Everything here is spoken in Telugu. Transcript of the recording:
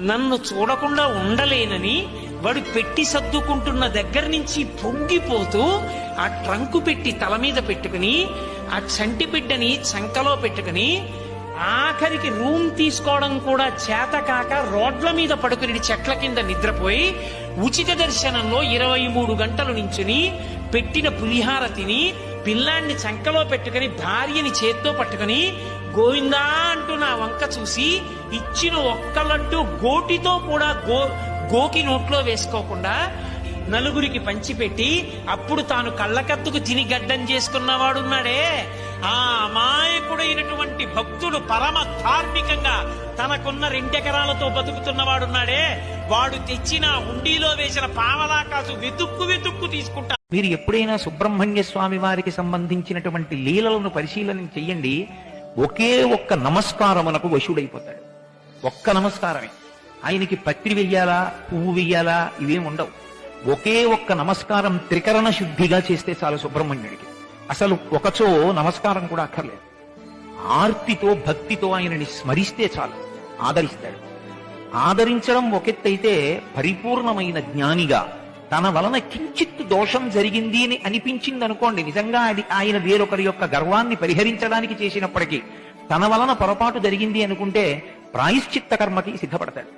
నన్ను చూడకుండా ఉండలేనని వాడు పెట్టి సర్దుకుంటున్న దగ్గర నుంచి పొంగిపోతూ ఆ ట్రంకు పెట్టి తల మీద పెట్టుకుని ఆ చంటి బిడ్డని చంకలో పెట్టుకుని ఆఖరికి రూమ్ తీసుకోవడం కూడా చేత కాక రోడ్ల మీద పడుకుని చెట్ల కింద నిద్రపోయి ఉచిత దర్శనంలో 23 గంటలు నించుని పెట్టిన పులిహార తిని పిల్లాన్ని చంకలో పెట్టుకుని భార్యని చేత్తో పట్టుకుని గోవిందా అంటూ నా వంక చూసి ఇచ్చిన ఒక్క లడ్డు గోటితో కూడా గోకి నోట్లో వేసుకోకుండా నలుగురికి పంచిపెట్టి అప్పుడు తాను కళ్ళకత్తుకు తిని గడ్డం చేసుకున్నవాడున్నాడే, ఆ అమాయకుడైనటువంటి భక్తుడు పరమ ధార్మికంగా తనకున్న 2 ఎకరాలతో బతుకుతున్నవాడున్నాడే, వాడు తెచ్చిన హుండీలో వేసిన పావలాకాసు వెతుక్కు తీసుకుంటా. మీరు ఎప్పుడైనా సుబ్రహ్మణ్య స్వామి వారికి సంబంధించినటువంటి లీలలను పరిశీలన చెయ్యండి. ఒకే ఒక్క నమస్కారమునకు వశుడైపోతాడు. ఒక్క నమస్కారమే. ఆయనకి పత్రి వెయ్యాలా, పువ్వు వెయ్యాలా ఇవేం ఉండవు. ఒకే ఒక్క నమస్కారం త్రికరణ శుద్ధిగా చేస్తే చాలు సుబ్రహ్మణ్యుడికి. అసలు ఒకచో నమస్కారం కూడా అక్కర్లేదు. ఆర్తితో భక్తితో ఆయనని స్మరిస్తే చాలు ఆదరిస్తాడు. ఆదరించడం ఒకెత్తైతే పరిపూర్ణమైన జ్ఞానిగా తన వలన కించిత్ దోషం జరిగింది అని అనిపించింది అనుకోండి, నిజంగా అది ఆయన వేరొకరి యొక్క గర్వాన్ని పరిహరించడానికి చేసినప్పటికీ తన వలన పొరపాటు జరిగింది అనుకుంటే ప్రాయశ్చిత్త కర్మకి సిద్ధపడతాడు.